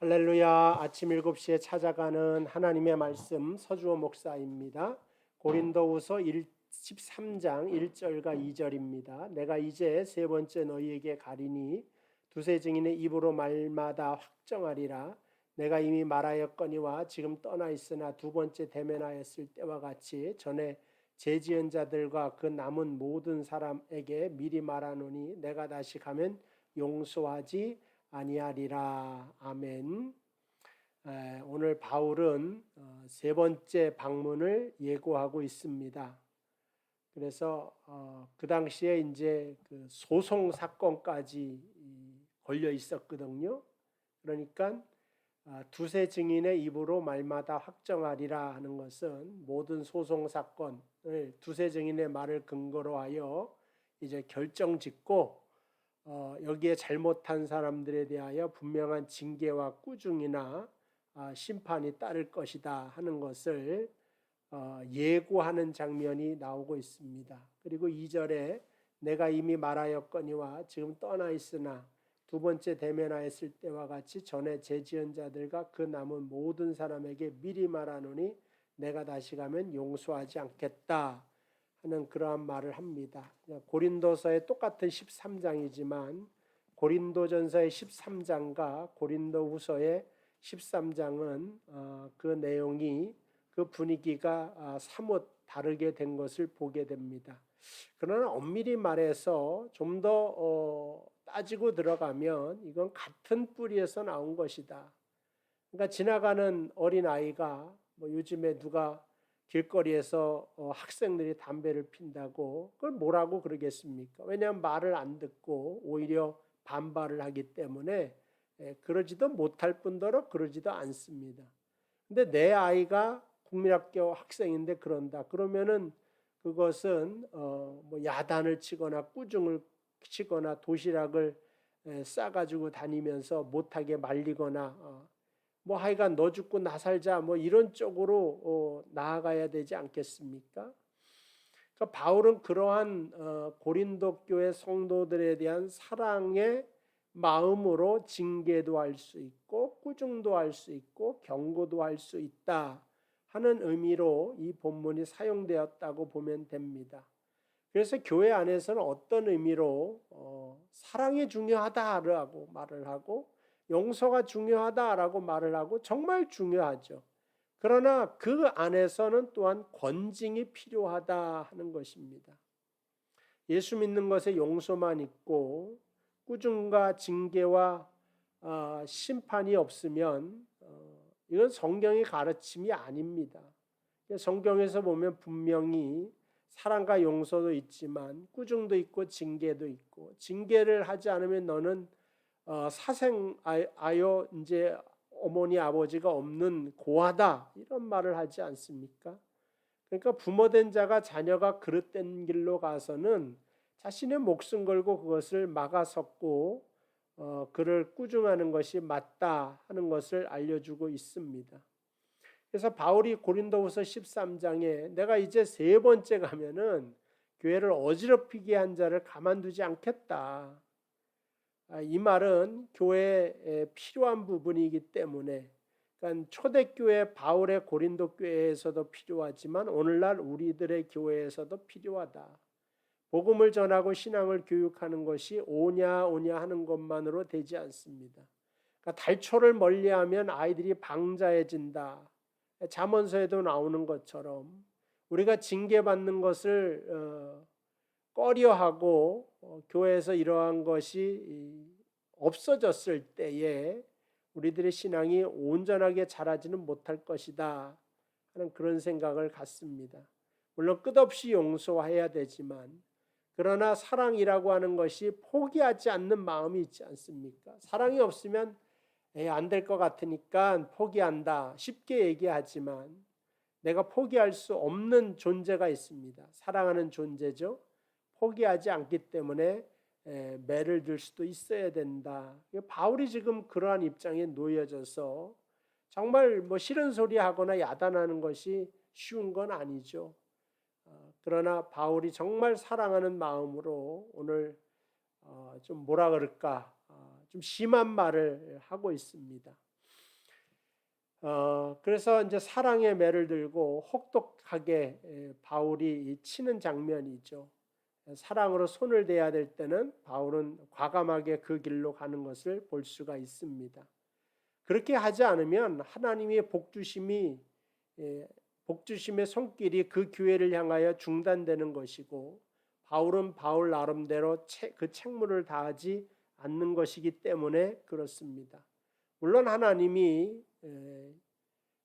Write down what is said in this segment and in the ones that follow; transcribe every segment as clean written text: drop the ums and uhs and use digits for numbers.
할렐루야. 아침 7시에 찾아가는 하나님의 말씀 서주호 목사입니다. 고린도후서 13장 1절과 2절입니다. 내가 이제 세 번째 너희에게 가리니 두세 증인의 입으로 말마다 확정하리라. 내가 이미 말하였거니와 지금 떠나 있으나 두 번째 대면하였을 때와 같이 전에 죄지은 자들과 그 남은 모든 사람에게 미리 말하노니 내가 다시 가면 용서하지 아니하리라. 아멘. 오늘 바울은 세 번째 방문을 예고하고 있습니다. 그래서 그 당시에 이제 그 소송 사건까지 걸려 있었거든요. 그러니까 두세 증인의 입으로 말마다 확정하리라 하는 것은 모든 소송 사건을 두세 증인의 말을 근거로 하여 이제 결정짓고 여기에 잘못한 사람들에 대하여 분명한 징계와 꾸중이나 심판이 따를 것이다 하는 것을 예고하는 장면이 나오고 있습니다. 그리고 2절에 내가 이미 말하였거니와 지금 떠나 있으나 두 번째 대면하였을 때와 같이 전에 죄지은 자들과 그 남은 모든 사람에게 미리 말하노니 내가 다시 가면 용서하지 않겠다 하는 그러한 말을 합니다. 고린도서의 똑같은 13장이지만 고린도전서의 13장과 고린도후서의 13장은 그 내용이 그 분위기가 사뭇 다르게 된 것을 보게 됩니다. 그러나 엄밀히 말해서 좀 더 따지고 들어가면 이건 같은 뿌리에서 나온 것이다. 그러니까 지나가는 어린 아이가 요즘에 누가 길거리에서 학생들이 담배를 핀다고 그걸 뭐라고 그러겠습니까? 왜냐하면 말을 안 듣고 오히려 반발을 하기 때문에 그러지도 못할 뿐더러 그러지도 않습니다. 근데 내 아이가 국민학교 학생인데 그런다. 그러면은 그것은 야단을 치거나 꾸중을 치거나 도시락을 싸가지고 다니면서 못하게 말리거나 하여간 너 죽고 나 살자 이런 쪽으로 나아가야 되지 않겠습니까? 그러니까 바울은 그러한 고린도 교회 성도들에 대한 사랑의 마음으로 징계도 할 수 있고 꾸중도 할 수 있고 경고도 할 수 있다 하는 의미로 이 본문이 사용되었다고 보면 됩니다. 그래서 교회 안에서는 어떤 의미로 사랑이 중요하다라고 말을 하고 용서가 중요하다라고 말을 하고 정말 중요하죠. 그러나 그 안에서는 또한 권징이 필요하다 하는 것입니다. 예수 믿는 것에 용서만 있고 꾸중과 징계와 심판이 없으면 이건 성경의 가르침이 아닙니다. 성경에서 보면 분명히 사랑과 용서도 있지만 꾸중도 있고 징계도 있고 징계를 하지 않으면 너는 사생아여 이제 어머니 아버지가 없는 고아다 이런 말을 하지 않습니까? 그러니까 부모된 자가 자녀가 그릇된 길로 가서는 자신의 목숨 걸고 그것을 막아섰고 그를 꾸중하는 것이 맞다 하는 것을 알려주고 있습니다. 그래서 바울이 고린도후서 13장에 내가 이제 세 번째 가면은 교회를 어지럽히게 한 자를 가만두지 않겠다. 이 말은 교회에 필요한 부분이기 때문에 그러니까 초대교회 바울의 고린도 교회에서도 필요하지만 오늘날 우리들의 교회에서도 필요하다. 복음을 전하고 신앙을 교육하는 것이 오냐 하는 것만으로 되지 않습니다. 그러니까 달초를 멀리하면 아이들이 방자해진다. 잠언서에도 나오는 것처럼 우리가 징계받는 것을 꺼려하고 교회에서 이러한 것이 없어졌을 때에 우리들의 신앙이 온전하게 자라지는 못할 것이다 하는 그런 생각을 갖습니다. 물론 끝없이 용서해야 되지만 그러나 사랑이라고 하는 것이 포기하지 않는 마음이 있지 않습니까? 사랑이 없으면 안 될 것 같으니까 포기한다 쉽게 얘기하지만 내가 포기할 수 없는 존재가 있습니다. 사랑하는 존재죠. 포기하지 않기 때문에 매를 들 수도 있어야 된다. 바울이 지금 그러한 입장에 놓여져서 정말 싫은 소리 하거나 야단하는 것이 쉬운 건 아니죠. 그러나 바울이 정말 사랑하는 마음으로 오늘 좀 뭐라 그럴까 좀 심한 말을 하고 있습니다. 그래서 이제 사랑의 매를 들고 혹독하게 바울이 치는 장면이죠. 사랑으로 손을 대야 될 때는 바울은 과감하게 그 길로 가는 것을 볼 수가 있습니다. 그렇게 하지 않으면 하나님의 복주심의 손길이 그 교회를 향하여 중단되는 것이고, 바울은 바울 나름대로 그 책무를 다하지 않는 것이기 때문에 그렇습니다. 물론 하나님이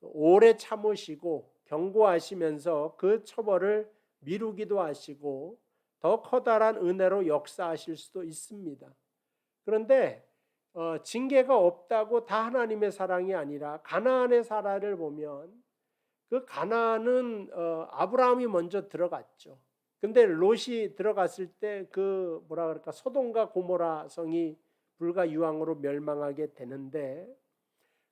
오래 참으시고 경고하시면서 그 처벌을 미루기도 하시고 더 커다란 은혜로 역사하실 수도 있습니다. 그런데 징계가 없다고 다 하나님의 사랑이 아니라 가나안의 사라를 보면 그 가나안은 아브라함이 먼저 들어갔죠. 근데 롯이 들어갔을 때 그 뭐라 그럴까 소돔과 고모라 성이 불과 유황으로 멸망하게 되는데,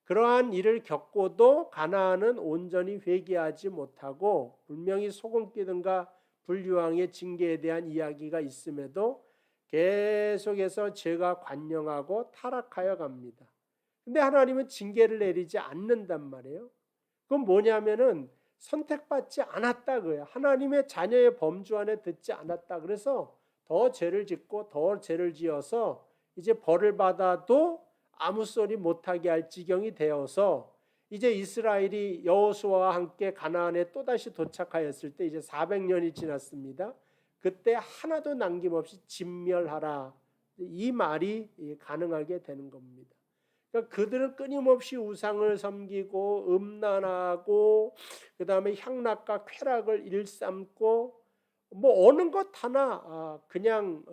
그러한 일을 겪고도 가나안은 온전히 회개하지 못하고 분명히 소금기둥과 불유황의 징계에 대한 이야기가 있음에도 계속해서 죄가 관영하고 타락하여 갑니다. 근데 하나님은 징계를 내리지 않는단 말이에요. 그건 뭐냐면은 선택받지 않았다 그래요. 하나님의 자녀의 범주 안에 듣지 않았다. 그래서 더 죄를 짓고 더 죄를 지어서 이제 벌을 받아도 아무 소리 못하게 할 지경이 되어서 이제 이스라엘이 여호수아와 함께 가나안에 또다시 도착하였을 때 이제 400년이 지났습니다. 그때 하나도 남김없이 진멸하라, 이 말이 가능하게 되는 겁니다. 그러니까 그들은 끊임없이 우상을 섬기고 음란하고 그 다음에 향락과 쾌락을 일삼고 뭐 어느 것 하나 그냥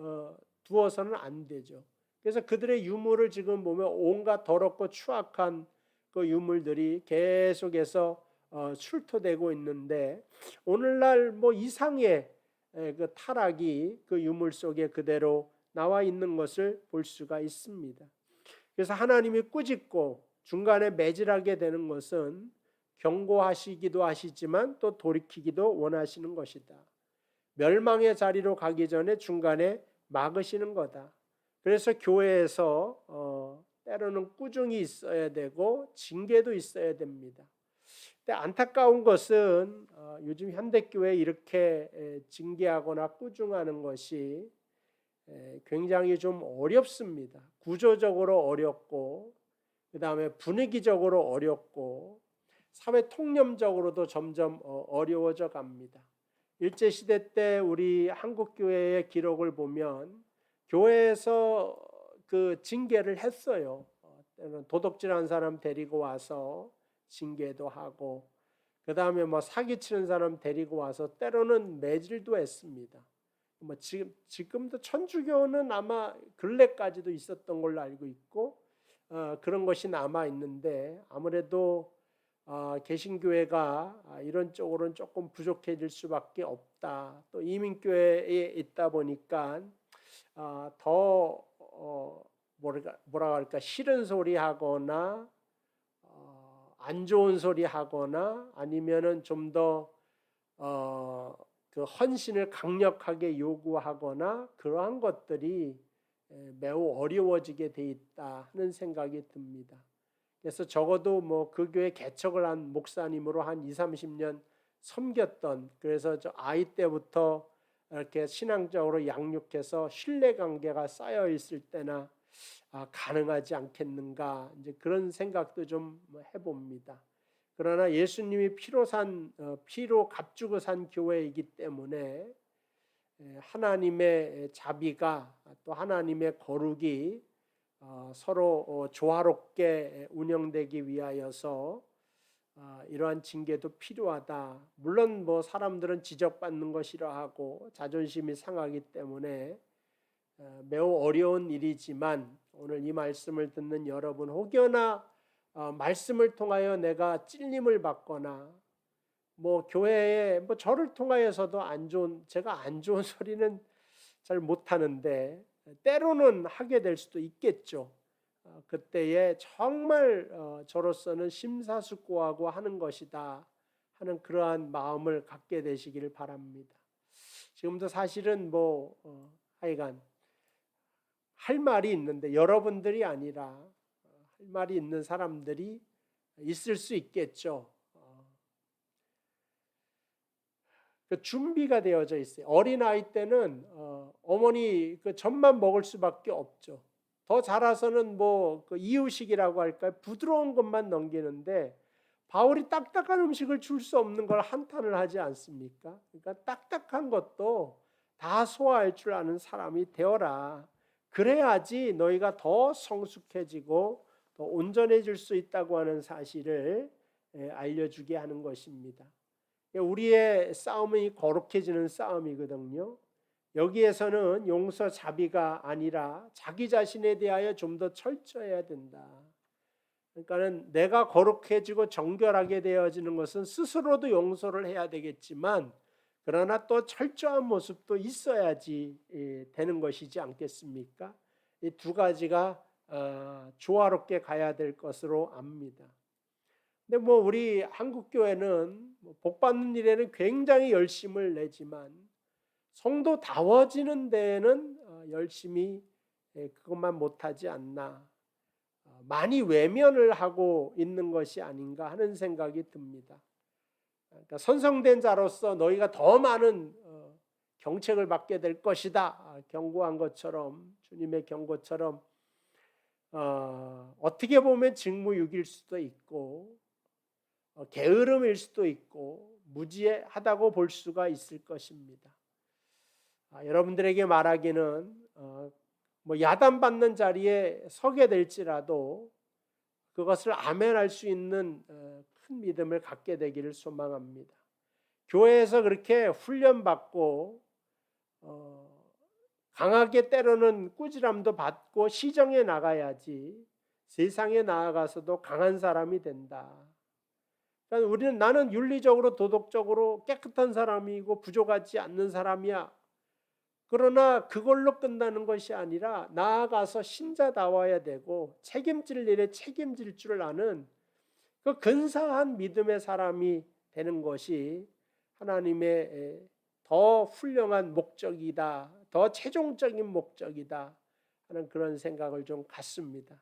두어서는 안 되죠. 그래서 그들의 유물을 지금 보면 온갖 더럽고 추악한 그 유물들이 계속해서 출토되고 있는데, 오늘날 뭐 이상의 그 타락이 그 유물 속에 그대로 나와 있는 것을 볼 수가 있습니다. 그래서 하나님이 꾸짖고 중간에 매질하게 되는 것은 경고하시기도 하시지만 또 돌이키기도 원하시는 것이다. 멸망의 자리로 가기 전에 중간에 막으시는 거다. 그래서 교회에서 때로는 꾸중이 있어야 되고 징계도 있어야 됩니다. 근데 안타까운 것은 요즘 현대교회 이렇게 징계하거나 꾸중하는 것이 굉장히 좀 어렵습니다. 구조적으로 어렵고 그 다음에 분위기적으로 어렵고 사회 통념적으로도 점점 어려워져 갑니다. 일제시대 때 우리 한국교회의 기록을 보면 교회에서 그 징계를 했어요. 때는 도둑질한 사람 데리고 와서 징계도 하고 그 다음에 뭐 사기치는 사람 데리고 와서 때로는 매질도 했습니다. 뭐 지금도 천주교는 아마 근래까지도 있었던 걸로 알고 있고 그런 것이 남아 있는데, 아무래도 개신교회가 이런 쪽으로는 조금 부족해질 수밖에 없다. 또 이민교회에 있다 보니까 더 뭐라 할까 싫은 소리 하거나 안 좋은 소리 하거나 아니면은 좀더 그 헌신을 강력하게 요구하거나 그러한 것들이 매우 어려워지게 돼 있다 하는 생각이 듭니다. 그래서 적어도 뭐 그 교회 개척을 한 목사님으로 한 2, 30년 섬겼던, 그래서 저 아이 때부터 이렇게 신앙적으로 양육해서 신뢰관계가 쌓여 있을 때나 가능하지 않겠는가, 이제 그런 생각도 좀 해봅니다. 그러나 예수님이 피로 값주고 산 교회이기 때문에 하나님의 자비가 또 하나님의 거룩이 서로 조화롭게 운영되기 위하여서 이러한 징계도 필요하다. 물론 뭐 사람들은 지적받는 거 싫어하고 자존심이 상하기 때문에 매우 어려운 일이지만, 오늘 이 말씀을 듣는 여러분 혹여나 말씀을 통하여 내가 찔림을 받거나 뭐 교회에 뭐 저를 통하여서도 제가 안 좋은 소리는 잘 못하는데 때로는 하게 될 수도 있겠죠. 그때에 정말 저로서는 심사숙고하고 하는 것이다 하는 그러한 마음을 갖게 되시기를 바랍니다. 지금도 사실은 뭐 하여간 할 말이 있는데 여러분들이 아니라 할 말이 있는 사람들이 있을 수 있겠죠. 그 준비가 되어져 있어요. 어린아이 때는 어머니 그 젖만 먹을 수밖에 없죠. 더 자라서는 뭐 그 이유식이라고 할까요? 부드러운 것만 넘기는데 바울이 딱딱한 음식을 줄 수 없는 걸 한탄을 하지 않습니까? 그러니까 딱딱한 것도 다 소화할 줄 아는 사람이 되어라. 그래야지 너희가 더 성숙해지고 더 온전해질 수 있다고 하는 사실을 알려주게 하는 것입니다. 우리의 싸움이 거룩해지는 싸움이거든요. 여기에서는 용서 자비가 아니라 자기 자신에 대하여 좀 더 철저해야 된다. 그러니까는 내가 거룩해지고 정결하게 되어지는 것은 스스로도 용서를 해야 되겠지만 그러나 또 철저한 모습도 있어야지 되는 것이지 않겠습니까? 이 두 가지가 조화롭게 가야 될 것으로 압니다. 근데 뭐 우리 한국 교회는 복 받는 일에는 굉장히 열심을 내지만 성도다워지는 데에는 열심히 그것만 못하지 않나, 많이 외면을 하고 있는 것이 아닌가 하는 생각이 듭니다. 그러니까 선성된 자로서 너희가 더 많은 경책을 받게 될 것이다 경고한 것처럼, 주님의 경고처럼 어떻게 보면 직무유기일 수도 있고 게으름일 수도 있고 무지하다고 볼 수가 있을 것입니다. 여러분들에게 말하기는 뭐 야단받는 자리에 서게 될지라도 그것을 아멘할 수 있는 큰 믿음을 갖게 되기를 소망합니다. 교회에서 그렇게 훈련받고 강하게 때로는 꾸지람도 받고 시정해 나가야지 세상에 나아가서도 강한 사람이 된다. 그러니까 나는 윤리적으로 도덕적으로 깨끗한 사람이고 부족하지 않는 사람이야. 그러나 그걸로 끝나는 것이 아니라 나아가서 신자다워야 되고 책임질 일에 책임질 줄 아는 그 근사한 믿음의 사람이 되는 것이 하나님의 더 훌륭한 목적이다, 더 최종적인 목적이다 하는 그런 생각을 좀 갖습니다.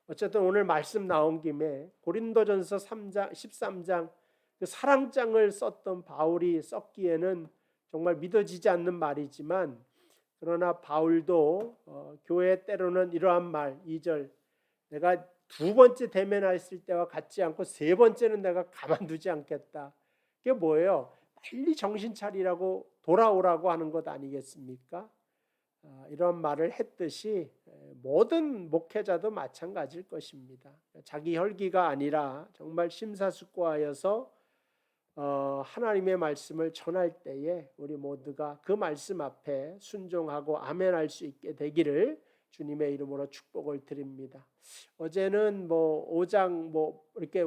어쨌든 오늘 말씀 나온 김에 고린도전서 3장 13장 그 사랑장을 썼던 바울이 썼기에는 정말 믿어지지 않는 말이지만, 그러나 바울도 교회 때로는 이러한 말 2절, 내가 두 번째 대면했을 때와 같지 않고 세 번째는 내가 가만두지 않겠다. 그게 뭐예요? 빨리 정신 차리라고 돌아오라고 하는 것 아니겠습니까? 이런 말을 했듯이 모든 목회자도 마찬가지일 것입니다. 자기 혈기가 아니라 정말 심사숙고하여서 하나님의 말씀을 전할 때에 우리 모두가 그 말씀 앞에 순종하고 아멘할 수 있게 되기를 주님의 이름으로 축복을 드립니다. 어제는 뭐 5장 뭐 이렇게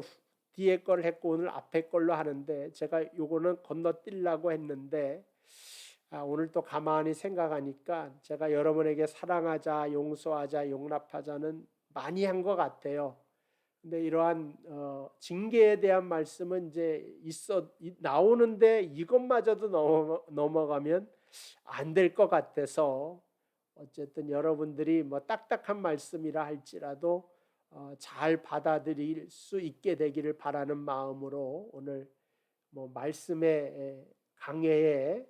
뒤에 걸 했고 오늘 앞에 걸로 하는데 제가 요거는 건너뛰려고 했는데 오늘 또 가만히 생각하니까 제가 여러분에게 사랑하자, 용서하자, 용납하자는 많이 한 것 같아요. 근데 이러한 징계에 대한 말씀은 이제 나오는데 이것마저도 넘어가면 안 될 것 같아서 어쨌든 여러분들이 뭐 딱딱한 말씀이라 할지라도 잘 받아들일 수 있게 되기를 바라는 마음으로 오늘 뭐 말씀의 강해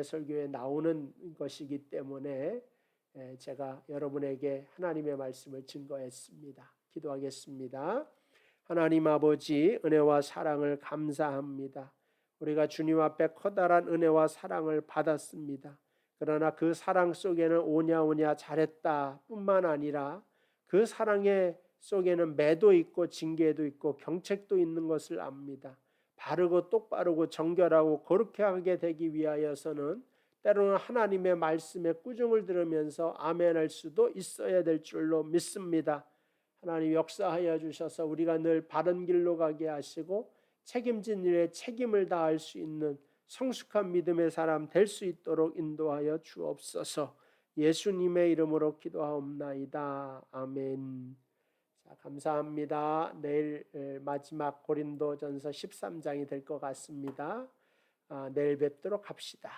설교에 나오는 것이기 때문에 제가 여러분에게 하나님의 말씀을 증거했습니다. 기도하겠습니다. 하나님 아버지, 은혜와 사랑을 감사합니다. 우리가 주님 앞에 커다란 은혜와 사랑을 받았습니다. 그러나 그 사랑 속에는 오냐 잘했다 뿐만 아니라 그 사랑의 속에는 매도 있고 징계도 있고 경책도 있는 것을 압니다. 바르고 똑바르고 정결하고 거룩하게 되기 위하여서는 때로는 하나님의 말씀에 꾸중을 들으면서 아멘할 수도 있어야 될 줄로 믿습니다. 하나님 역사하여 주셔서 우리가 늘 바른 길로 가게 하시고 책임진 일에 책임을 다할 수 있는 성숙한 믿음의 사람 될 수 있도록 인도하여 주옵소서. 예수님의 이름으로 기도하옵나이다. 아멘. 자, 감사합니다. 내일 마지막 고린도전서 13장이 될 것 같습니다. 내일 뵙도록 합시다.